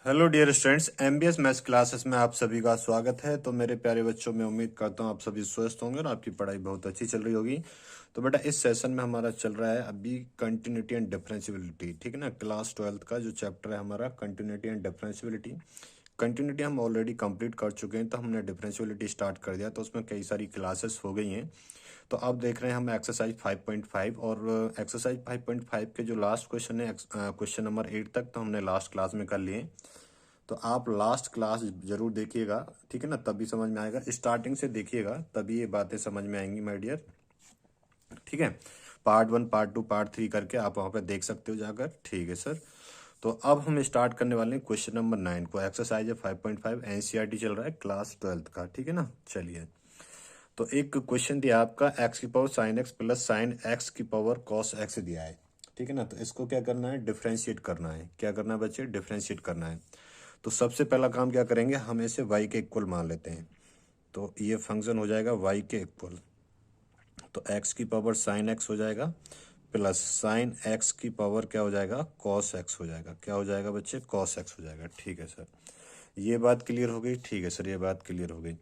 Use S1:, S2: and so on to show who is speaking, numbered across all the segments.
S1: Hello dear students, MBS maths classes में आप सभी का स्वागत है। तो मेरे प्यारे बच्चों, मैं उम्मीद करता हूँ आप सभी स्वस्थ होंगे और आपकी पढ़ाई बहुत अच्छी चल रही होगी। तो बेटा, इस सेशन में हमारा चल रहा है अभी कंटिन्यूटी एंड डिफरेंशियबिलिटी, ठीक है ना। क्लास 12th का जो चैप्टर है हमारा कंटिन्यूटी एंड डिफरेंशियबिलिटी। कंटिन्यूटी हम ऑलरेडी कंप्लीट कर चुके हैं, तो हमने डिफरेंशियबिलिटी स्टार्ट कर दिया, तो उसमें कई सारी क्लासेस हो गई हैं। तो आप देख रहे हैं हम एक्सरसाइज 5.5 और एक्सरसाइज 5.5 के जो लास्ट क्वेश्चन है क्वेश्चन नंबर 8 तक तो हमने लास्ट क्लास में कर लिए। तो आप लास्ट क्लास जरूर देखिएगा, ठीक है ना, तभी समझ में आएगा। स्टार्टिंग से देखिएगा तभी ये बातें समझ में आएंगी माय डियर, ठीक है। पार्ट 1, पार्ट 2, पार्ट 3 करके आप वहां पे देख सकते हो जाकर, ठीक है सर। तो अब हम स्टार्ट करने वाले हैं क्वेश्चन नंबर 9 को। एक्सरसाइज है 5.5, एनसीईआरटी चल रहा है क्लास 12th का, ठीक है ना। चलिए, तो एक क्वेश्चन दिया आपका, एक्स की power sine x plus sine x की पावर कॉस एक्स दिया है, ठीक है ना। तो इसको क्या करना है, डिफ्रेंशिएट करना है। क्या करना है बच्चे, डिफ्रेंशिएट करना है। तो सबसे पहला काम क्या करेंगे, हम इसे y के इक्वल मान लेते हैं। तो ये फंक्शन हो जाएगा y के इक्वल। तो x की पावर साइन x हो जाएगा प्लस साइन x की पावर क्या हो जाएगा, कॉस x हो जाएगा। क्या हो जाएगा बच्चे, कॉस x हो जाएगा, ठीक है सर। ये बात क्लियर हो गई, ठीक है सर, ये बात क्लियर हो गई।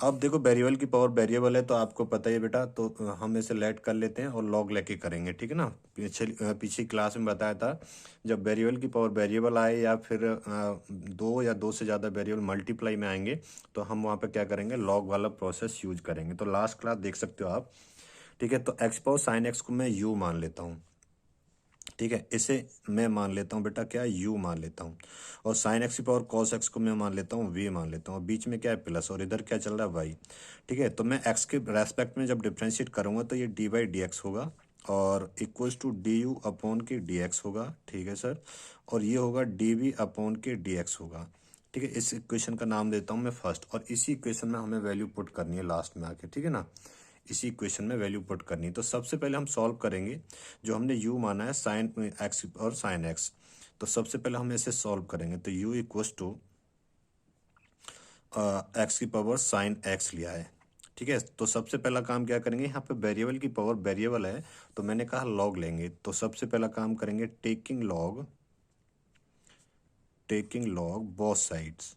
S1: अब देखो, वेरिएबल की पावर वेरिएबल है तो आपको पता ही है बेटा, तो हम इसे लेट कर लेते हैं और लॉग लेके करेंगे, ठीक है ना। पिछली क्लास में बताया था, जब वेरिएबल की पावर वेरिएबल आए या फिर दो या दो से ज़्यादा वेरिएबल मल्टीप्लाई में आएंगे तो हम वहाँ पे क्या करेंगे, लॉग वाला प्रोसेस यूज करेंगे। तो लास्ट क्लास देख सकते हो आप, ठीक है। तो एक्स पावर साइन एक्स को मैं यू मान लेता हूँ, ठीक है। इसे मैं मान लेता हूँ बेटा, क्या, यू मान लेता हूँ। और साइन एक्स की पावर कॉस एक्स को मैं मान लेता हूँ वी मान लेता हूँ। बीच में क्या है, प्लस, और इधर क्या चल रहा है, वाई, ठीक है। तो मैं एक्स के रेस्पेक्ट में जब डिफ्रेंशिएट करूंगा तो ये डी बाई डी एक्स होगा और equals to d u upon के डी एक्स होगा, ठीक है सर। और ये होगा डी वी अपॉन के डी एक्स होगा, ठीक है। इस इक्वेशन का नाम देता हूँ मैं फर्स्ट, और इसी इक्वेशन में हमें वैल्यू पुट करनी है लास्ट में आके, ठीक है ना। इसी इक्वेशन में वैल्यू पुट करनी है। तो सबसे पहले हम सॉल्व करेंगे, जो हमने u माना है साइन एक्स और साइन एक्स। तो सबसे पहले हम इसे सॉल्व करेंगे। तो u इक्वस टू एक्स की पावर साइन एक्स लिया है, ठीक है। तो सबसे पहला काम क्या करेंगे, यहाँ पे वेरिएबल की पावर वेरिएबल है तो मैंने कहा लॉग लेंगे। तो सबसे पहला काम करेंगे, taking log both sides,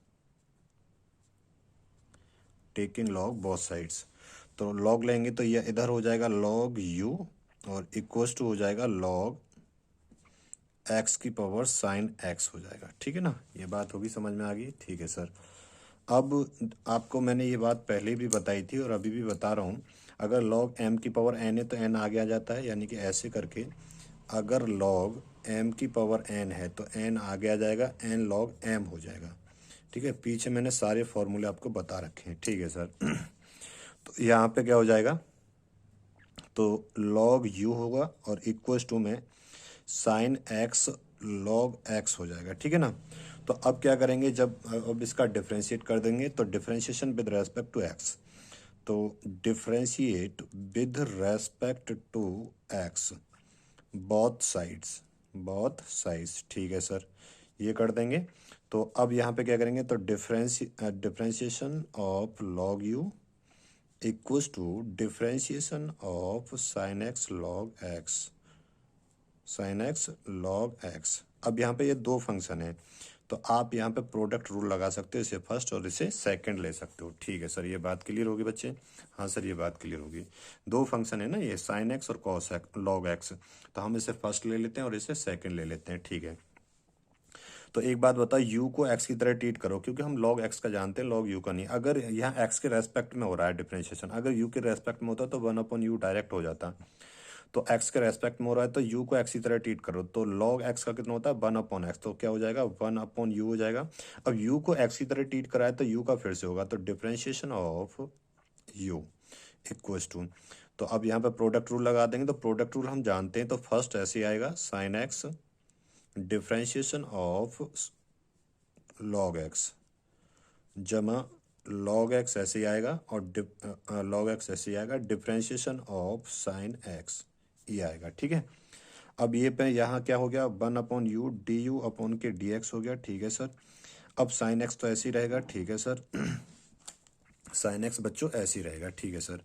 S1: taking log both sides. तो लॉग लेंगे तो ये इधर हो जाएगा लॉग u और इक्वस टू हो जाएगा लॉग एक्स की पावर साइन एक्स हो जाएगा, ठीक है ना। ये बात होगी, समझ में आ गई, ठीक है सर। अब आपको मैंने ये बात पहले भी बताई थी और अभी भी बता रहा हूँ, अगर लॉग एम की पावर एन है तो एन आगे आ जाता है, यानी कि ऐसे करके अगर लॉग एम की पावर एन है तो एन आगे आ जाएगा, एन लॉग एम हो जाएगा, ठीक है। पीछे मैंने सारे फॉर्मूले आपको बता रखे हैं, ठीक है सर। तो यहाँ पे क्या हो जाएगा, तो लॉग यू होगा और इक्वल्स टू में साइन एक्स लॉग एक्स हो जाएगा, ठीक है ना। तो अब क्या करेंगे, जब अब इसका डिफ्रेंशिएट कर देंगे तो differentiation with respect to x. तो differentiate with respect to x both sides, ठीक है सर, ये कर देंगे। तो अब यहाँ पे क्या करेंगे, तो differentiation of log u equals to differentiation of sine x log x. अब यहाँ पे ये दो फंक्शन है तो आप यहाँ पे प्रोडक्ट रूल लगा सकते हो, इसे फर्स्ट और इसे सेकंड ले सकते हो, ठीक है सर। ये बात क्लियर होगी बच्चे, हाँ सर, ये बात क्लियर होगी। दो फंक्शन है ना ये, साइन एक्स और कॉस एक्स लॉग एक्स, तो हम इसे फर्स्ट ले लेते हैं और इसे सेकंड ले लेते हैं, ठीक है। तो एक बात बताओ, u को x की तरह ट्रीट करो, क्योंकि हम log x का जानते हैं, log u का नहीं। अगर यहाँ x के रेस्पेक्ट में हो रहा है डिफरेंशिएशन, अगर u के रेस्पेक्ट में होता तो 1/u डायरेक्ट हो जाता। तो x के रेस्पेक्ट में हो रहा है तो u को x की तरह ट्रीट करो, तो log x का कितना होता है, 1/x, तो क्या हो जाएगा, 1/u हो जाएगा। अब u को x की तरह ट्रीट करा है तो u का फिर से होगा, तो differentiation of u equals to, तो अब यहाँ पे प्रोडक्ट रूल लगा देंगे। तो प्रोडक्ट रूल हम जानते हैं, तो फर्स्ट ऐसे ही आएगा, sine x differentiation of log x जमा लॉग एक्स ऐसे ही आएगा, और लॉग एक्स ऐसे ही आएगा, डिफरेंशिएशन ऑफ साइन एक्स ये आएगा, ठीक है। अब ये पे यहाँ क्या हो गया, 1/u डी यू अपॉन के डी एक्स हो गया, ठीक है सर। अब साइन एक्स तो ऐसे ही रहेगा, ठीक है सर। साइन एक्स बच्चों ऐसे ही रहेगा, ठीक है सर।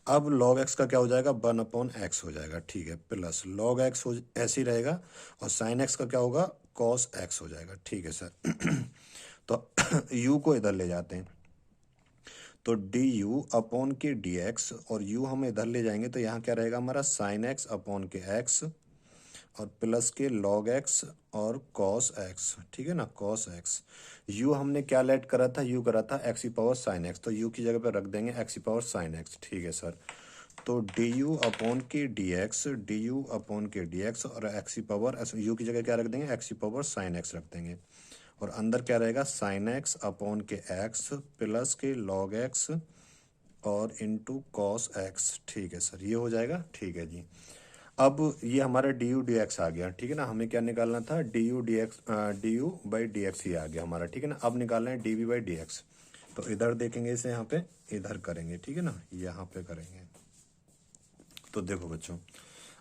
S1: अब लॉग एक्स का क्या हो जाएगा, 1/x हो जाएगा, ठीक है, प्लस लॉग एक्स हो ऐसे ही रहेगा, और साइन एक्स का क्या होगा, कॉस एक्स हो जाएगा, ठीक है सर। तो u को इधर ले जाते हैं, तो डी यू अपॉन के डी एक्स, और u हम इधर ले जाएंगे तो यहाँ क्या रहेगा हमारा, साइन एक्स अपॉन के एक्स, और प्लस के लॉग एक्स और कॉस एक्स, ठीक है ना, कॉस एक्स। u हमने क्या लेट करा था, u करा था एक्स की पावर साइन एक्स, तो u की जगह पे रख देंगे एक्स की पावर साइन एक्स, ठीक है सर। तो डी यू अपॉन के d x, d u upon के डी एक्स, और एक्स की पावर u की जगह क्या रख देंगे, एक्स की पावर साइन एक्स रख देंगे, और अंदर क्या रहेगा, साइन एक्स अपॉन के एक्स प्लस के लॉग एक्स और इनटू कॉस एक्स, ठीक है सर, ये हो जाएगा, ठीक है जी। अब ये हमारा डी यू डी एक्स आ गया, ठीक है ना, हमें क्या निकालना था, d u d x, d u by d x ही आ गया हमारा, ठीक है ना। अब निकालना है d v by d x, तो इधर देखेंगे इसे, यहाँ पे इधर करेंगे, ठीक है ना, यहाँ पे करेंगे। तो देखो बच्चों,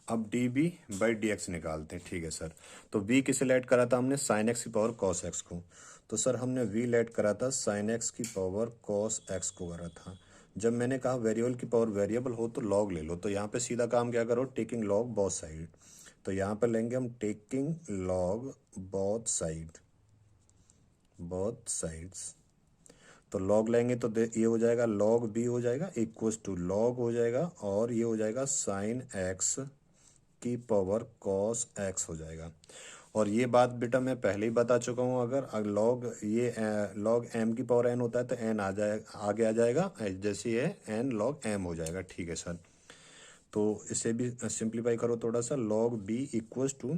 S1: अब d b by d x निकालते हैं, ठीक है सर। तो v किसे लेट करा था हमने, साइन एक्स की पावर कॉस एक्स को, तो सर हमने v लेट करा था साइन एक्स की पावर कॉस एक्स को करा था। जब मैंने कहा वेरिएबल की पावर वेरिएबल हो तो लॉग ले लो, तो यहाँ पे सीधा काम क्या करो, टेकिंग लॉग बोथ साइड, तो यहाँ पे लेंगे हम taking log both side, both sides, तो लॉग लेंगे तो ये हो जाएगा लॉग बी हो जाएगा इक्वल्स टू लॉग हो जाएगा, और ये हो जाएगा साइन एक्स की पावर कॉस एक्स हो जाएगा। और ये बात बेटा मैं पहले ही बता चुका हूँ, अगर लॉग ये लॉग एम की पावर एन होता है तो एन आ जाए आगे आ जाएगा, जैसे ये एन लॉग एम हो जाएगा, ठीक है सर। तो इसे भी सिंप्लीफाई करो थोड़ा सा, लॉग बी इक्वल्स टू,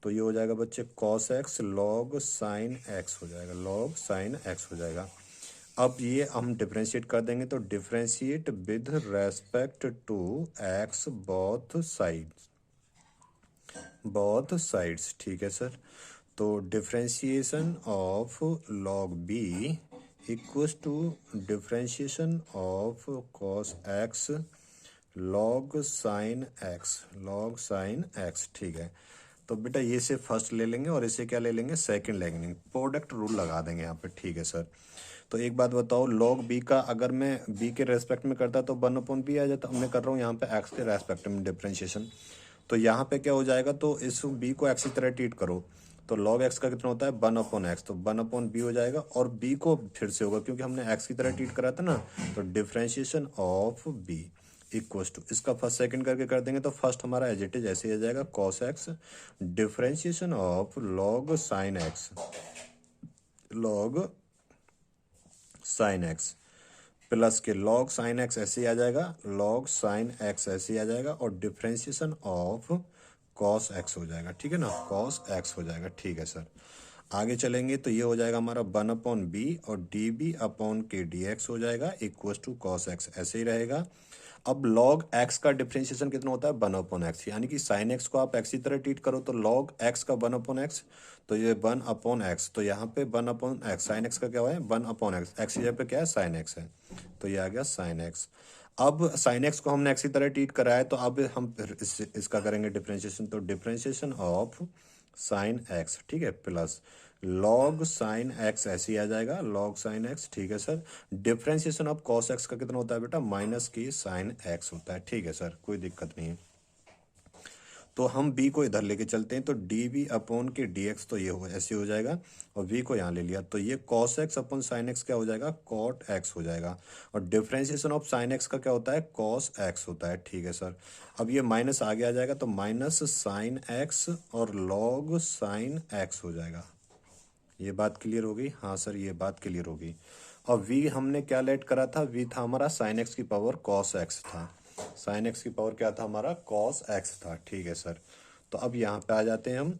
S1: तो ये हो जाएगा बच्चे cos x log sine x हो जाएगा, लॉग साइन एक्स हो जाएगा। अब ये हम डिफ्रेंशिएट कर देंगे, तो differentiate with respect to x both sides, both sides, ठीक है सर। तो differentiation of log b equals to differentiation of cos x log sine x, log sine x, ठीक है। तो बेटा ये से फर्स्ट ले लेंगे और इसे क्या ले लेंगे, सेकंड ले लेंगे, प्रोडक्ट रूल लगा देंगे यहाँ पे, ठीक है सर। तो एक बात बताओ, लॉग बी का अगर मैं बी के रेस्पेक्ट में करता तो 1/b आ जाता, मैं कर रहा हूँ यहाँ पे एक्स के रेस्पेक्ट में डिफ्रेंशिएशन, तो यहाँ पे क्या हो जाएगा, तो इस बी को एक्स की तरह ट्रीट करो, तो लॉग एक्स का कितना होता है 1/x, तो 1/b हो जाएगा, और बी को फिर से होगा क्योंकि हमने एक्स की तरह ट्रीट करा था ना, तो differentiation of b equals to, इसका फर्स्ट सेकंड करके कर देंगे तो फर्स्ट हमारा एज इट इज ऐसे ही आ जाएगा, cos x differentiation of log sine x, log sine x plus के लॉग साइन एक्स ऐसे ही आ जाएगा, लॉग साइन एक्स ऐसे ही आ जाएगा, और डिफ्रेंशिएशन ऑफ कॉस एक्स हो जाएगा, ठीक है ना, कॉस एक्स हो जाएगा, ठीक है सर। आगे चलेंगे तो ये हो जाएगा हमारा 1/b, और डी बी अपॉन के डी एक्स हो जाएगा इक्वल टू कॉस एक्स, ऐसे ही रहेगा। अब लॉग एक्स का डिफ्रेंशिएशन कितना होता है 1/x, यानी कि साइन एक्स को आप एक्स की तरह ट्रीट करो, तो लॉग एक्स का 1/x, तो ये 1/x, तो यहाँ पे 1/x, साइन एक्स का क्या हुआ है 1/x, एक्स की जगह पे क्या है साइन एक्स है, तो ये आ गया साइन एक्स। अब साइन एक्स को हमने एक्स की तरह ट्रीट करा है, तो अब हम फिर इसका करेंगे डिफ्रेंशिएशन, तो डिफ्रेंशिएशन ऑफ साइन एक्स, ठीक है, प्लस लॉग साइन एक्स ऐसे ही आ जाएगा, लॉग साइन एक्स, ठीक है sir. Differentiation of cos x का कितना होता है बेटा, माइनस की साइन एक्स होता है, ठीक है सर, कोई दिक्कत नहीं है। तो हम b को इधर लेके चलते हैं, तो डी बी अपॉन के डी एक्स, तो ये हो ऐसे हो जाएगा, और v को यहाँ ले लिया, तो ये cos x upon sine x क्या हो जाएगा, cot x हो जाएगा, और डिफ्रेंशिएशन ऑफ साइन एक्स का क्या होता है, cos x होता है, ठीक है सर। अब ये माइनस आगे आ जाएगा, तो माइनस साइन एक्स और लॉग साइन एक्स हो जाएगा। ये बात क्लियर हो गई, हाँ सर ये बात क्लियर हो गई। और v हमने क्या लेट करा था, v था हमारा साइन एक्स की पावर cos x था, साइन एक्स की पावर क्या था हमारा cos x था, ठीक है सर। तो अब यहाँ पे आ जाते हैं हम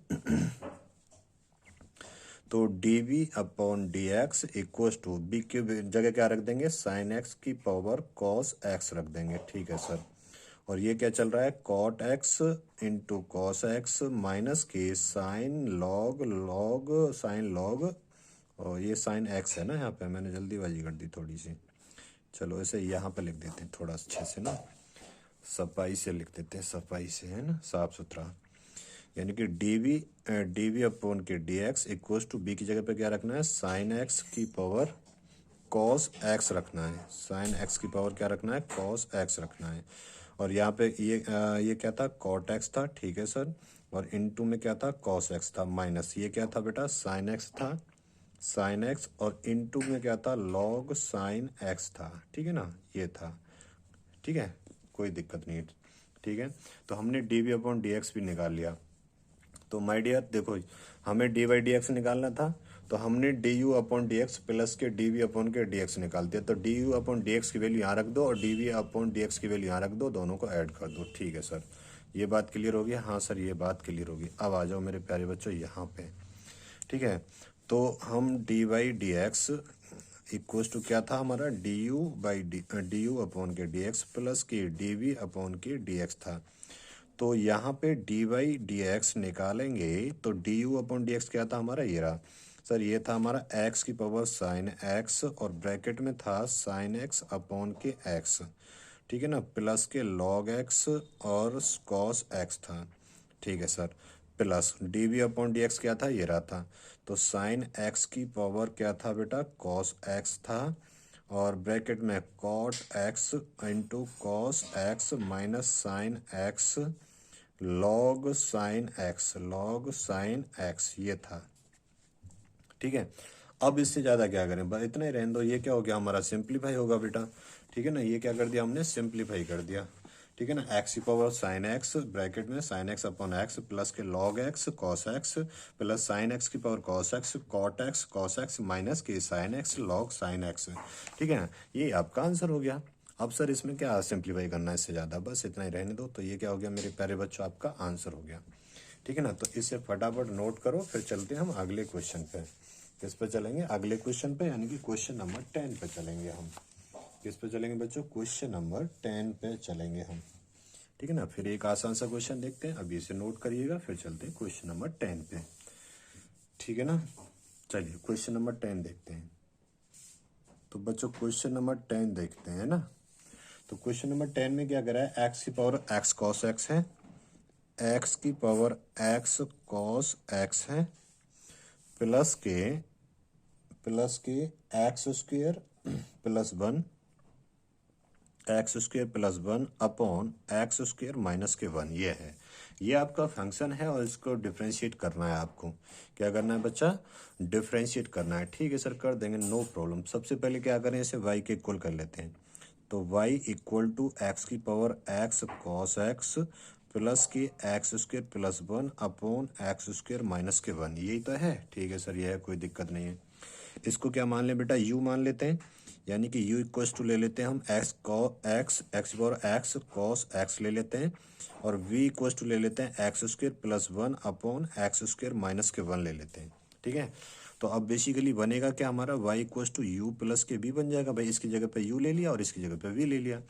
S1: तो d b upon d x इक्व to b की जगह क्या रख देंगे, साइन एक्स की पावर cos x रख देंगे, ठीक है सर। और ये क्या चल रहा है, cot x into cos x minus k sine log log sine log, और ये साइन x है ना, यहाँ पे मैंने जल्दीबाजी कर दी थोड़ी सी, चलो इसे यहाँ पे लिख देते हैं थोड़ा अच्छे से ना, सफाई से लिख देते हैं, सफाई से है ना, साफ सुथरा, यानी कि डी वी अपॉन के d x equals to b की जगह पे क्या रखना है, साइन एक्स की पावर कॉस एक्स रखना है, साइन एक्स की पावर क्या रखना है, कॉस एक्स रखना है। और यहाँ पे ये क्या था, कॉट एक्स था, ठीक है सर। और इनटू में क्या था, कॉस एक्स था, माइनस ये क्या था बेटा, साइन एक्स था, साइन एक्स। और इनटू में क्या था, लॉग साइन एक्स था, ठीक है ना, ये था, ठीक है, कोई दिक्कत नहीं है, ठीक है। तो हमने d v upon d x भी निकाल लिया। तो माय डियर देखो, हमें डी वाई डी एक्स निकालना था, तो हमने d u upon d x plus के डी वी अपॉन के डी एक्स निकाल दिया। तो d u upon d x की वैल्यू यहाँ रख दो और d v upon d x की वैल्यू यहाँ रख दो, दोनों को ऐड कर दो, ठीक है सर। ये बात क्लियर होगी, हाँ सर ये बात क्लियर होगी। अब आ जाओ मेरे प्यारे बच्चों यहाँ पे, ठीक है। तो हम d y d x equals to क्या था हमारा, d u by d u upon के डी एक्स प्लस के डी वी अपॉन के डी एक्स था। तो यहाँ पे डी वाई डी एक्स निकालेंगे तो d u upon d x क्या था हमारा, ये रहा सर, ये था हमारा एक्स की पावर साइन एक्स और ब्रैकेट में था साइन एक्स अपॉन के एक्स, ठीक है ना, प्लस के लॉग एक्स और कॉस एक्स था, ठीक है sir. Plus d v upon d x क्या था, ये रहा था। तो साइन एक्स की पावर क्या था बेटा, कॉस एक्स था, और ब्रैकेट में cot x into cos x minus sine x log sine x, log sine x ये था, ठीक है। अब इससे ज़्यादा क्या करें, बस इतना ही रहने दो। ये क्या हो गया हमारा, सिंप्लीफाई होगा बेटा, ठीक है ना। ये क्या कर दिया हमने, सिंप्लीफाई कर दिया, ठीक है ना। एक्स की पावर साइन एक्स ब्रैकेट में sine x upon x plus के log x cos x plus sine x की power cos x cot x cos x minus k sine x log sine x, ठीक है ना। ये आपका answer हो गया। अब सर इसमें क्या सिंप्लीफाई करना है इससे ज़्यादा, बस इतना ही रहने दो। तो ये क्या हो गया मेरे प्यारे बच्चों, आपका आंसर हो गया, ठीक है ना। तो इसे फटाफट नोट करो, फिर चलते हैं हम अगले क्वेश्चन पे। किस पे चलेंगे, अगले क्वेश्चन पे, यानी कि क्वेश्चन नंबर 10 पे चलेंगे हम। किस पे चलेंगे बच्चों, क्वेश्चन नंबर 10 पे चलेंगे हम, ठीक है ना। फिर एक आसान सा क्वेश्चन देखते हैं, अभी इसे नोट करिएगा, फिर चलते हैं क्वेश्चन नंबर 10 पे, ठीक है ना। चलिए क्वेश्चन नंबर 10 देखते हैं। तो बच्चों क्वेश्चन नंबर 10 देखते हैं ना। तो क्वेश्चन नंबर 10 में क्या करा है, एक्स की पावर एक्स कॉस एक्स है, एक्स की पावर एक्स कॉस एक्स है, प्लस के x square plus one, x square plus one upon x square minus के वन, ये है, ये आपका फंक्शन है और इसको डिफ्रेंशिएट करना है आपको। क्या करना है बच्चा, डिफ्रेंशिएट करना है, ठीक है सर कर देंगे, नो प्रॉब्लम। सबसे पहले क्या करें, इसे y के इक्वल कर लेते हैं। तो y इक्वल टू एक्स की power x cos x plus की x square plus one upon x square minus के वन, यही तो है, ठीक है सर, ये है, कोई दिक्कत नहीं है। इसको क्या मान लें बेटा, u मान लेते हैं, यानी कि u इक्वल्स टू ले लेते हैं हम x power x cos x ले लेते हैं, और v इक्वल्स टू ले लेते हैं x square plus one upon x square minus के वन ले लेते हैं, ठीक है। तो अब बेसिकली बनेगा क्या हमारा, y equals to u plus के v बन जाएगा, भाई इसकी जगह पे u ले लिया और इसकी जगह पे v ले लिया,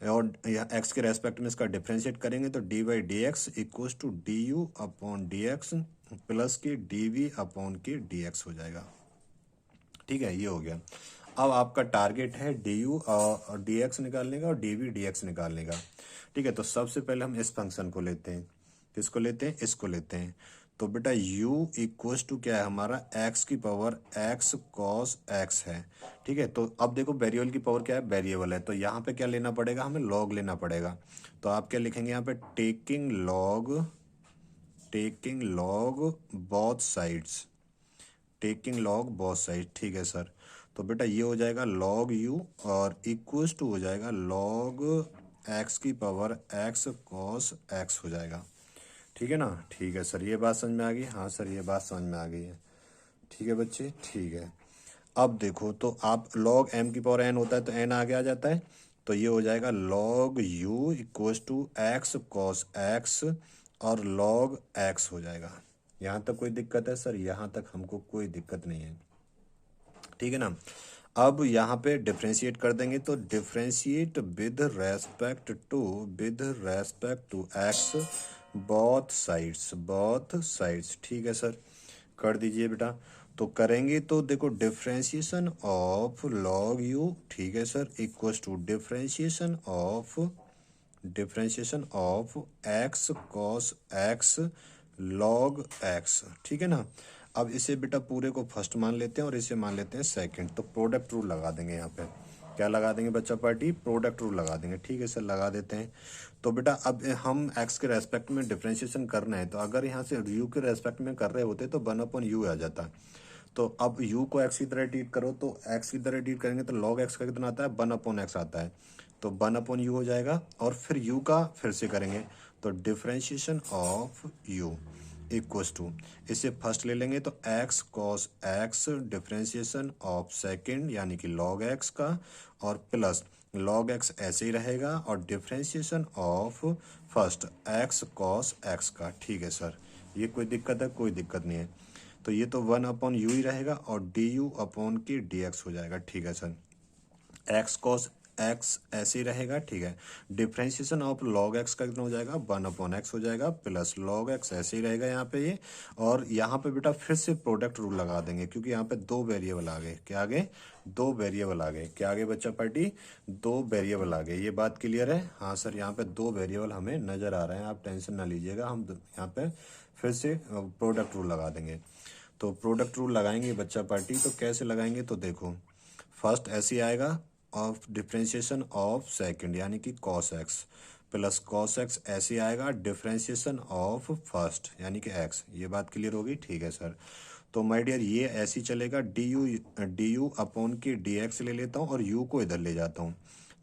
S1: और यहाँ x के रेस्पेक्ट में इसका डिफ्रेंशिएट करेंगे तो d y d x equals to d u upon d x plus की डी वी अपॉन की डी एक्स हो जाएगा, ठीक है, ये हो गया। अब आपका टारगेट है डी यू और डी एक्स निकालने का और डी वी डी एक्स निकालने का, ठीक है। तो सबसे पहले हम इस फंक्शन को लेते हैं, किसको लेते हैं, इसको लेते हैं। तो बेटा u इक्वल्स टू क्या है हमारा, x की पावर x कॉस x है, ठीक है। तो अब देखो वेरिएबल की पावर क्या है, वेरिएबल है, तो यहाँ पे क्या लेना पड़ेगा, हमें लॉग लेना पड़ेगा। तो आप क्या लिखेंगे यहाँ पे, taking log both sides, taking log both side, ठीक है सर। तो बेटा ये हो जाएगा लॉग u और इक्वल्स टू हो जाएगा लॉग x की पावर x कॉस x हो जाएगा, ठीक है ना, ठीक है सर, ये बात समझ में आ गई, हाँ सर ये बात समझ में आ गई है, ठीक है बच्चे, ठीक है। अब देखो, तो आप log m की पावर n होता है तो n आगे आ जाता है, तो ये हो जाएगा log u equals to x cos x और log x हो जाएगा। यहाँ तक कोई दिक्कत है सर, यहाँ तक हमको कोई दिक्कत नहीं है, ठीक है ना। अब यहाँ पे डिफ्रेंशिएट कर देंगे, तो differentiate with respect to x both sides, ठीक है सर, कर दीजिए बेटा। तो करेंगे तो देखो डिफ्रेंशिएशन ऑफ लॉग यू, ठीक है sir, equals to differentiation of x cos x log x, ठीक है ना। अब इसे बेटा पूरे को फर्स्ट मान लेते हैं और इसे मान लेते हैं सेकंड। तो प्रोडक्ट रूल लगा देंगे यहाँ पे। क्या लगा देंगे बच्चा पार्टी? प्रोडक्ट रूल लगा देंगे। ठीक है सर, लगा देते हैं। तो बेटा अब हम एक्स के रेस्पेक्ट में डिफ्रेंशिएशन करना है, तो अगर यहाँ से यू के रेस्पेक्ट में कर रहे होते तो 1/u आ जाता। तो अब u को x की तरह ट्रीट करो, तो x की तरह ट्रीट करेंगे तो log x का कितना आता है? 1/x आता है। तो 1/u हो जाएगा, और फिर u का फिर से करेंगे, तो differentiation of u equals to, इसे फर्स्ट ले लेंगे तो x cos x differentiation of second यानी कि log x का, और प्लस log x ऐसे ही रहेगा, और differentiation of first x cos x का। ठीक है सर, ये कोई दिक्कत है? कोई दिक्कत नहीं है। तो ये तो 1/u ही रहेगा, और du अपॉन की dx हो जाएगा। ठीक है सर, x cos x ऐसे ही रहेगा। ठीक है, डिफ्रेंशिएशन ऑफ log x का कितना हो जाएगा? 1/x हो जाएगा, प्लस log x ऐसे ही रहेगा यहाँ पे ये। और यहाँ पे बेटा फिर से प्रोडक्ट रूल लगा देंगे, क्योंकि यहाँ पे दो वेरिएबल आ गए। क्या आ गए? दो वेरिएबल आ गए। क्या आ गए बच्चा पार्टी? दो वेरिएबल आ गए। ये बात क्लियर है? हाँ सर, यहाँ पे दो वेरिएबल हमें नजर आ रहे हैं, आप टेंशन ना लीजिएगा। हम यहाँ पे फिर से प्रोडक्ट रूल लगा देंगे। तो प्रोडक्ट रूल लगाएंगे बच्चा पार्टी, तो कैसे लगाएंगे? तो देखो, फर्स्ट ऐसे आएगा ऑफ डिफ्रेंशिएशन ऑफ सेकंड यानी कि cos x, plus cos x ऐसे आएगा डिफ्रेंशिएशन ऑफ फर्स्ट यानी कि x। ये बात क्लियर होगी? ठीक है सर। तो माय डियर ये ऐसे ही चलेगा, du अपॉन की dx ले लेता हूँ और u को इधर ले जाता हूँ।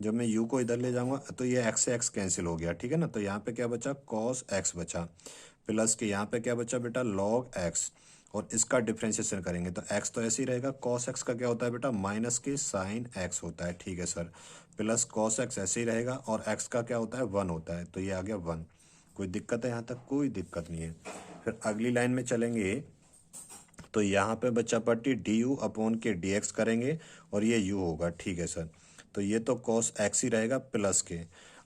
S1: जब मैं u को इधर ले जाऊंगा तो ये x से x कैंसिल हो गया। ठीक है ना, तो यहाँ पे क्या बचा? cos x बचा, प्लस के यहाँ पे क्या बचा बेटा? log x, और इसका डिफ्रेंशिएशन करेंगे तो x तो ऐसे ही रहेगा। cos x का क्या होता है बेटा? माइनस के साइन x होता है। ठीक है सर, प्लस cos x ऐसे ही रहेगा, और x का क्या होता है? 1 होता है, तो ये आ गया 1। कोई दिक्कत है यहाँ तक? कोई दिक्कत नहीं है। फिर अगली लाइन में चलेंगे, तो यहाँ पे बच्चा पट्टी du अपॉन के dx करेंगे, और ये u होगा। ठीक है सर, तो ये तो cos x ही रहेगा प्लस के।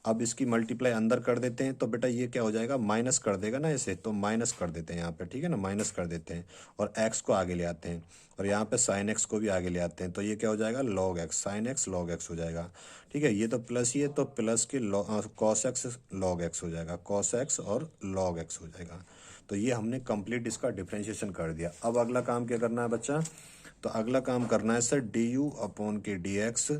S1: अब इसकी मल्टीप्लाई अंदर कर देते हैं, तो बेटा ये क्या हो जाएगा? माइनस कर देगा ना इसे, तो माइनस कर देते हैं यहाँ पे। ठीक है ना, माइनस कर देते हैं, और x को आगे ले आते हैं, और यहाँ पे साइन x को भी आगे ले आते हैं, तो ये क्या हो जाएगा? log x, sine x log x हो जाएगा। ठीक है, ये तो प्लस ही है, तो प्लस के cos x log x हो जाएगा, cos x और log x हो जाएगा। तो ये हमने कंप्लीट इसका डिफ्रेंशिएशन कर दिया। अब अगला काम क्या करना है बच्चा? तो अगला काम करना है सर du अपॉन के dx,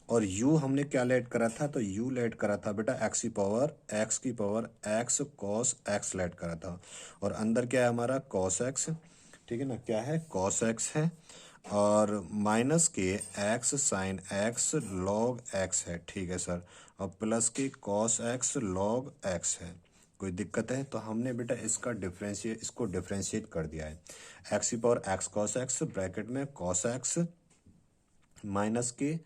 S1: और u हमने क्या लेट करा था? तो u लेट करा था बेटा x की power x cos x let करा था, और अंदर क्या है हमारा? cos x। ठीक है ना, क्या है? cos x है, और माइनस के x sine x log x है। ठीक है सर, और प्लस के cos x log x है। कोई दिक्कत है? तो हमने बेटा इसको डिफ्रेंशिएट कर दिया है। x की power x cos x bracket में cos x माइनस के,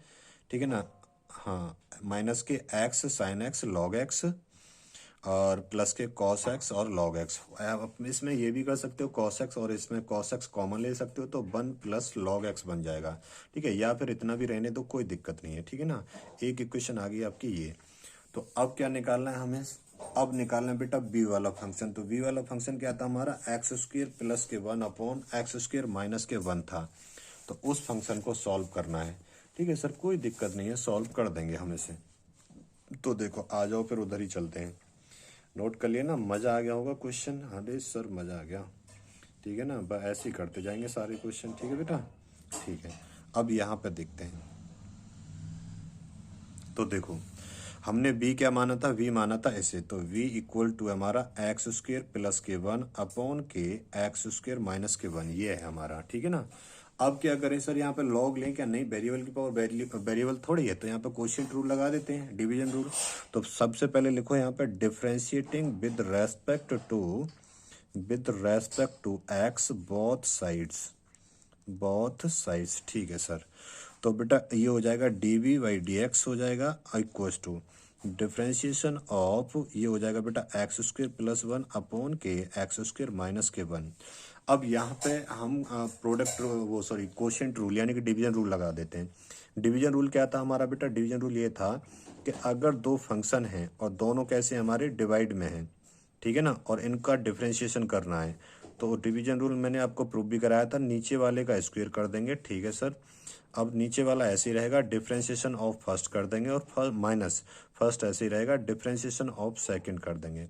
S1: ठीक है ना, हाँ, माइनस के x sine x log x, और प्लस के cos x और log x। आप इसमें ये भी कर सकते हो cos x, और इसमें cos x कॉमन ले सकते हो, तो 1 प्लस log x बन जाएगा। ठीक है, या फिर इतना भी रहने दो, कोई दिक्कत नहीं है। ठीक है ना, एक इक्वेशन आ गई आपकी ये। तो अब क्या निकालना है हमें? अब निकालना है बेटा b वाला फंक्शन। तो b वाला फंक्शन क्या था हमारा? एक्स स्क्र प्लस के 1 अपॉन एक्स स्क्र माइनस के 1 था। तो उस फंक्शन को सॉल्व करना है। ठीक है सर, कोई दिक्कत नहीं है, सॉल्व कर देंगे हम इसे। तो देखो, आ जाओ फिर उधर ही चलते हैं। नोट कर लिए ना? मजा आ गया होगा क्वेश्चन? हाँ रे सर, मजा आ गया। ठीक है ना, ऐसे ही करते जाएंगे सारे क्वेश्चन। ठीक है बेटा, ठीक है। अब यहाँ पे देखते हैं, तो देखो हमने b क्या माना था? v माना था ऐसे, तो v इक्वल टू हमारा एक्स स्क्र प्लस के 1 अपॉन के एक्स स्क्र माइनस के 1, ये है हमारा। ठीक है ना, अब क्या करें सर? यहाँ पे लॉग लें क्या? नहीं, वेरिएबल की पावर वेरिएबल थोड़ी है, तो यहाँ पे क्वोशिएंट रूल लगा देते हैं, डिवीजन रूल। तो सबसे पहले लिखो यहाँ पे differentiating with respect to x both sides. ठीक है सर, तो बेटा ये हो जाएगा dv/dx हो जाएगा इक्वल्स टू डिफ्रेंशिएशन ऑफ, ये हो जाएगा बेटा एक्स स्क्र प्लस 1 अपॉन के एक्स स्क्र माइनस के 1। अब यहाँ पे हम क्वोशिएंट रूल यानी कि डिवीजन रूल लगा देते हैं। डिवीजन रूल क्या था हमारा बेटा? डिवीजन रूल ये था कि अगर दो फंक्शन हैं और दोनों कैसे हमारे डिवाइड में हैं, ठीक है ना, और इनका डिफ्रेंशिएशन करना है, तो डिवीजन रूल मैंने आपको प्रूव भी कराया था, नीचे वाले का स्क्वायर कर देंगे। ठीक है सर, अब नीचे वाला ऐसे ही रहेगा, डिफ्रेंशिएशन ऑफ फर्स्ट कर देंगे, और माइनस फर्स्ट ऐसे ही रहेगा, डिफ्रेंशिएशन ऑफ सेकंड कर देंगे।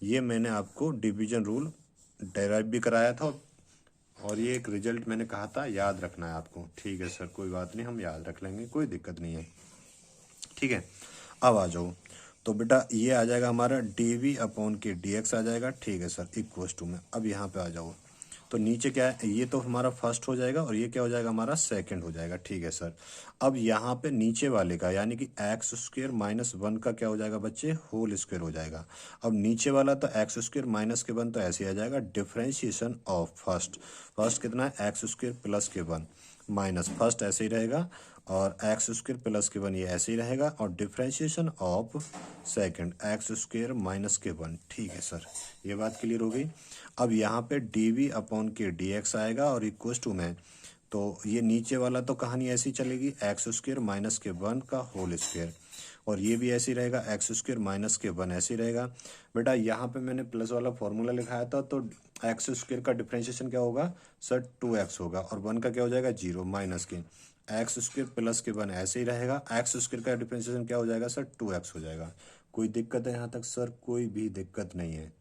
S1: ये मैंने आपको डिवीजन रूल डेराइव भी कराया था, और ये एक रिजल्ट मैंने कहा था याद रखना है आपको। ठीक है सर, कोई बात नहीं, हम याद रख लेंगे, कोई दिक्कत नहीं है। ठीक है, अब आ जाओ। तो बेटा ये आ जाएगा हमारा dv अपॉन के dx आ जाएगा। ठीक है सर, इक्वल्स टू में अब यहाँ पे आ जाओ। तो नीचे क्या है, ये तो हमारा फर्स्ट हो जाएगा और ये क्या हो जाएगा हमारा सेकंड हो जाएगा। ठीक है सर, अब यहाँ पे नीचे वाले का यानी कि एक्स स्क्वेयर माइनस वन का क्या हो जाएगा बच्चे, होल स्क्वेयर हो जाएगा। अब नीचे वाला तो एक्स स्क्वेयर माइनस के वन तो ऐसे आ जाएगा, डिफरेंशिएशन ऑफ फर्स्ट। फर्स्ट कितना है, एक्स स्क्वेयर प्लस के वन माइनस फर्स्ट ऐसे ही रहेगा, और एक्स स्क्वेयर प्लस के वन ये ऐसे ही रहेगा, और differentiation of second x square minus के वन। ठीक है सर, ये बात क्लियर हो गई। अब यहाँ पे dv अपॉन के dx आएगा और इक्वल टू में, तो ये नीचे वाला तो कहानी ऐसी चलेगी, एक्स स्क्वेयर माइनस के वन का होल स्क्वेयर, और ये भी ऐसे ही रहेगा, एक्स स्क्वेयर माइनस के वन ऐसे ही रहेगा। बेटा यहाँ पे मैंने प्लस वाला फॉर्मूला लिखाया था, तो एक्स स्क्वेयर का डिफरेंशिएशन क्या होगा सर, 2x होगा, और वन का क्या हो जाएगा, zero, minus k x square plus के वन ऐसे ही रहेगा। एक्स स्क्वेयर का डिफरेंशिएशन क्या हो जाएगा सर, 2x हो जाएगा। कोई दिक्कत है यहाँ तक सर, कोई भी दिक्कत नहीं है,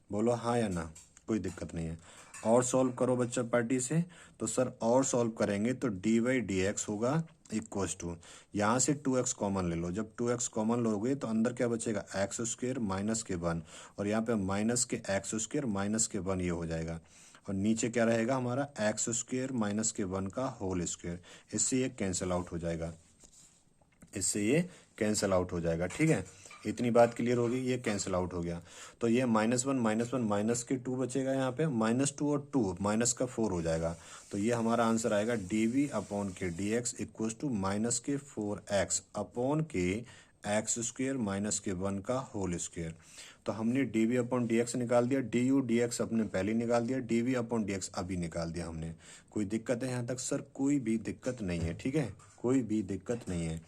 S1: बोलो हाँ या ना, कोई दिक्कत नहीं है। और सॉल्व करो बच्चा पार्टी से, तो सर और सॉल्व करेंगे तो डी वाई डी एक्स होगा इक्वस टू, यहाँ से 2x कॉमन ले लो, जब 2x कॉमन लोगे तो अंदर क्या बचेगा, एक्स स्क्वेयर माइनस के वन, और यहाँ पे minus k x square minus के वन ये हो जाएगा, और नीचे क्या रहेगा हमारा, एक्स स्क्वेयर माइनस के वन का होल स्क्वेयर। इससे ये कैंसिल आउट हो जाएगा, इससे ये कैंसिल आउट हो जाएगा। ठीक है, इतनी बात क्लियर होगी, ये कैंसिल आउट हो गया। तो ये माइनस वन माइनस के टू बचेगा, यहाँ पे माइनस टू और टू माइनस का फोर हो जाएगा। तो ये हमारा आंसर आएगा डी अपॉन के डी एक्स इक्व टू माइनस के 4x अपॉन के एक्स स्क्वेयर माइनस के वन का होल स्क्वेयर। तो हमने डी अपॉन डी एक्स निकाल दिया, डी यू डी एक्स अपने पहले निकाल दिया, डी अपॉन डी एक्स अभी निकाल दिया हमने। कोई दिक्कत है यहाँ तक सर, कोई भी दिक्कत नहीं है। ठीक है, कोई भी दिक्कत नहीं है।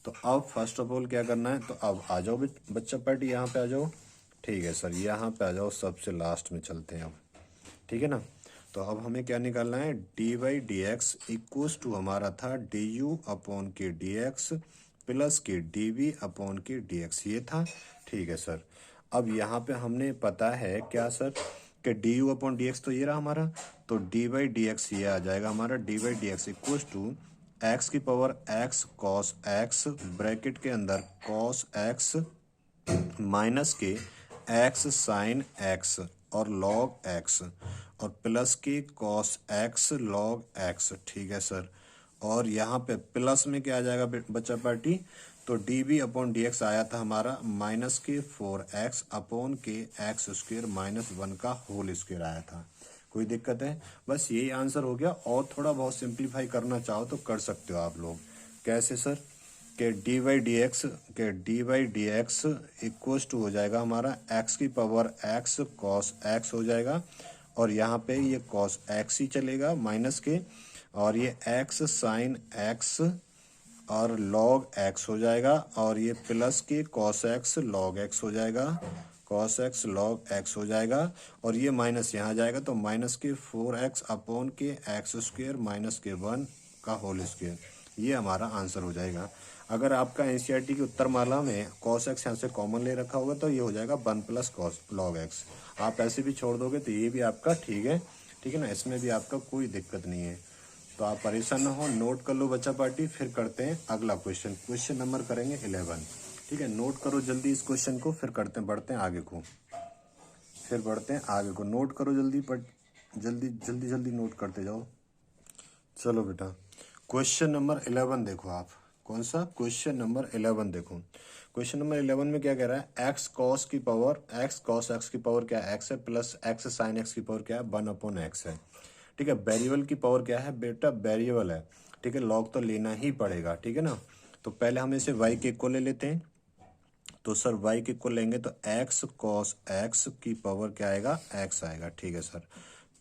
S1: तो अब फर्स्ट ऑफ ऑल क्या करना है, तो अब आ जाओ बच्चा पार्टी, यहाँ पे आ जाओ। ठीक है सर, यहाँ पे आ जाओ, सबसे लास्ट में चलते हैं अब। ठीक है ना, तो अब हमें क्या निकालना है, d y d x equals to हमारा था डी यू अपॉन के डी एक्स प्लस के डी वी अपॉन के डी एक्स, ये था। ठीक है सर, अब यहाँ पे हमने पता है क्या सर, कि D u upon d x तो ये रहा हमारा, तो डी वाई डी एक्स ये आ जाएगा हमारा, d y d x equals to x की power x cos x bracket के अंदर cos x minus k x sine x और लॉग एक्स, और plus k cos x log x. ठीक है सर, और यहाँ पे प्लस में क्या आ जाएगा बच्चा पार्टी, तो d b upon d x आया था हमारा माइनस के 4x अपॉन के एक्स स्क्वेयर माइनस वन का होल स्क्वेयर आया था। कोई दिक्कत है, बस यही आंसर हो गया। और थोड़ा बहुत सिंप्लीफाई करना चाहो तो कर सकते हो आप लोग। कैसे सर, के d y d x equals to हो जाएगा हमारा एक्स की पावर एक्स कॉस एक्स हो जाएगा, और यहाँ पे ये कॉस एक्स ही चलेगा माइनस के, और ये एक्स साइन एक्स और लॉग एक्स हो जाएगा, और ये plus k cos x log x हो जाएगा, कॉस एक्स लॉग एक्स हो जाएगा, और ये माइनस यहाँ जाएगा, तो माइनस के 4x अपॉन के एक्स स्क्वेयर माइनस के 1 का होल स्क्वेयर, ये हमारा आंसर हो जाएगा। अगर आपका एनसीईआरटी की उत्तर माला में कॉस एक्स यहाँ से कॉमन ले रखा होगा तो ये हो जाएगा 1 प्लस कॉस लॉग एक्स। आप ऐसे भी छोड़ दोगे तो ये भी आपका ठीक है। ठीक है ना, इसमें भी आपका कोई दिक्कत नहीं है। तो आप परेशान ना हो, नोट कर लो बच्चा पार्टी, फिर करते हैं अगला क्वेश्चन। क्वेश्चन नंबर करेंगे 11। ठीक है, नोट करो जल्दी इस क्वेश्चन को, फिर करते हैं, बढ़ते हैं आगे को, फिर बढ़ते हैं आगे को। नोट करो जल्दी, जल्दी जल्दी जल्दी नोट करते जाओ। चलो बेटा, क्वेश्चन नंबर 11 देखो आप। कौन सा, क्वेश्चन नंबर 11 देखो। क्वेश्चन नंबर 11 में क्या कह रहा है, एक्स कॉस की पावर, एक्स कॉस एक्स की पावर क्या है, एक्स है, प्लस एक्स साइन एक्स की पावर क्या है, 1 अपॉन एक्स है। ठीक है, वेरिएबल की पावर क्या है बेटा, वेरिएबल है। ठीक है, लॉग तो लेना ही पड़ेगा। ठीक है ना, तो पहले हम इसे y के इक्वल ले लेते हैं। तो सर y के इक्वल लेंगे तो x कॉस x की पावर क्या आएगा, x आएगा। ठीक है sir,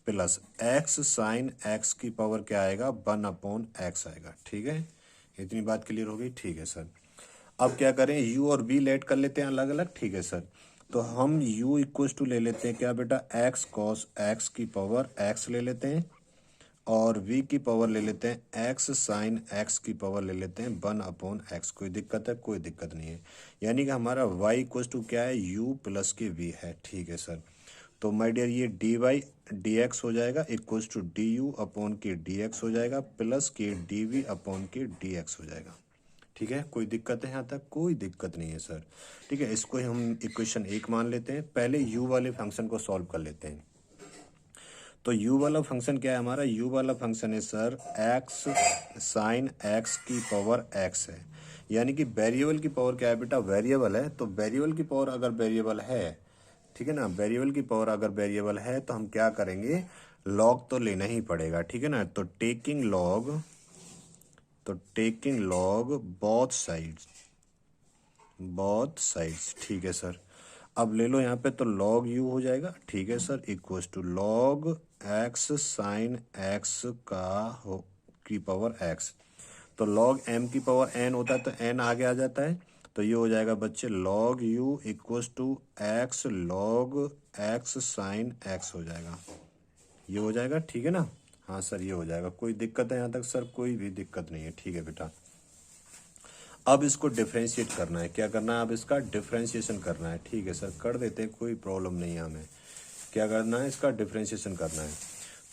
S1: plus x sine x की पावर क्या आएगा, 1 अपॉन x आएगा। ठीक है, इतनी बात क्लियर हो गई। ठीक है सर, अब क्या करें, u और v लेट कर लेते हैं अलग अलग। ठीक है सर, तो हम u इक्वल टू ले लेते हैं क्या बेटा, x कॉस x की पावर x ले लेते हैं, और v की पावर ले लेते हैं x साइन x की पावर ले लेते हैं 1 अपॉन x। कोई दिक्कत है, कोई दिक्कत नहीं है। यानी कि हमारा y इक्वल टू क्या है, u प्लस के v है। ठीक है सर, तो माय डियर ये डी वाई डी एक्स हो जाएगा equals to d u upon के डी एक्स हो जाएगा प्लस के डी वी अपॉन के डी एक्स हो जाएगा। ठीक है, कोई दिक्कत है यहाँ तक? कोई दिक्कत नहीं है सर। ठीक है, इसको हम इक्वेशन 1 मान लेते हैं। पहले u वाले फंक्शन को सॉल्व कर लेते हैं। तो u वाला फंक्शन क्या है हमारा? u वाला फंक्शन है सर x साइन x की पावर x है, यानी कि वेरिएबल की पावर क्या है बेटा? वेरिएबल है। तो वेरिएबल की पावर अगर वेरिएबल है, ठीक है ना, वेरिएबल की पावर अगर वेरिएबल है तो हम क्या करेंगे? लॉग तो लेना ही पड़ेगा, ठीक है ना। तो टेकिंग लॉग बोथ साइड्स, ठीक है सर। अब ले लो यहाँ पे, तो लॉग यू हो जाएगा, ठीक है sir, equals to log x sine x की पावर एक्स। तो लॉग एम की पावर एन होता है तो एन आगे आ जाता है, तो ये हो जाएगा बच्चे log u equals to x log x sine x हो जाएगा। ये हो जाएगा, ठीक है ना। हाँ सर, ये हो जाएगा। कोई दिक्कत है यहाँ तक सर? कोई भी दिक्कत नहीं है, ठीक है बेटा। अब इसको डिफ्रेंशिएट करना है। क्या करना है? अब इसका डिफ्रेंशिएशन करना है, ठीक है सर, कर देते हैं, कोई प्रॉब्लम नहीं है। हमें क्या करना है? इसका डिफ्रेंशिएशन करना है।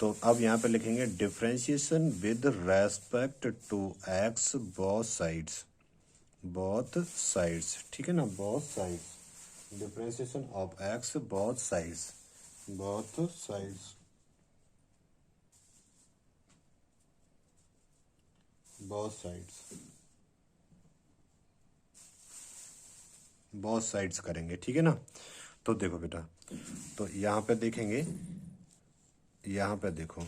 S1: तो अब यहाँ पे लिखेंगे differentiation with respect to x both sides, ठीक है ना, both sides. Differentiation of x both sides करेंगे, ठीक है ना। तो देखो बेटा, तो यहाँ पे देखेंगे, यहाँ पे देखो,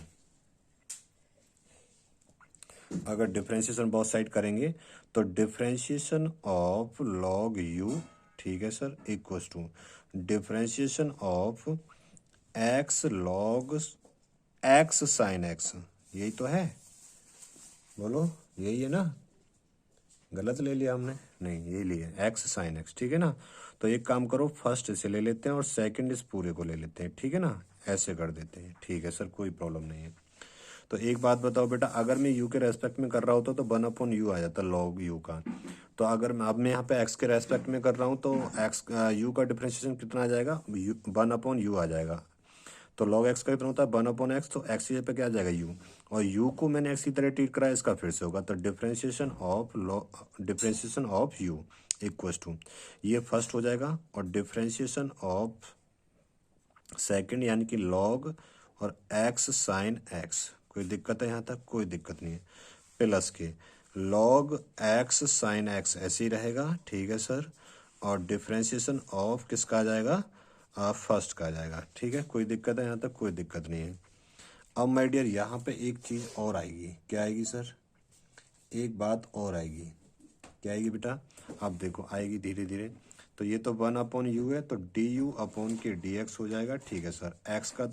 S1: अगर डिफरेंशिएशन बोथ साइड करेंगे तो डिफरेंशिएशन ऑफ लॉग यू, ठीक है sir, equals to differentiation of x log x sine x. यही तो है, बोलो यही है ना? गलत ले लिया हमने? नहीं, यही लिया एक्स साइन एक्स, ठीक है ना। तो एक काम करो, फर्स्ट इसे ले लेते हैं और सेकंड इस पूरे को ले लेते हैं, ठीक है ना, ऐसे कर देते हैं, ठीक है सर, कोई प्रॉब्लम नहीं है। तो एक बात बताओ बेटा, अगर मैं यू के रेस्पेक्ट में कर रहा होता तो 1/u आ जाता लॉग यू का। तो अगर मैं यहाँ पे एक्स के रेस्पेक्ट में कर रहा हूँ तो एक्स यू का डिफरेंशिएशन कितना आ जाएगा? 1/u आ जाएगा। तो लॉग एक्स का कितना होता है? 1/x। तो एक्स की जगह पे क्या आ जाएगा? यू। और यू को मैंने एक्स की तरह ट्रीट करा है, इसका फिर से होगा। तो differentiation of u equals to, ये फर्स्ट हो जाएगा, और डिफरेंशिएशन ऑफ सेकंड यानी कि लॉग और एक्स साइन एक्स। कोई दिक्कत है यहाँ तक? कोई दिक्कत नहीं है। प्लस के लॉग एक्स साइन एक्स ऐसे ही रहेगा, ठीक है सर। और डिफरेंशिएशन ऑफ किसका आ जाएगा? फर्स्ट का आ जाएगा, ठीक है। कोई दिक्कत है यहाँ तक? कोई दिक्कत नहीं है। अब माय डियर यहाँ पे एक चीज़ और आएगी। क्या आएगी सर? एक बात और आएगी। क्या आएगी बेटा? अब देखो, आएगी धीरे धीरे। तो ये तो 1/u है, तो डी यू अपॉन के डी एक्स हो जाएगा, ठीक है सर। एक्स का तो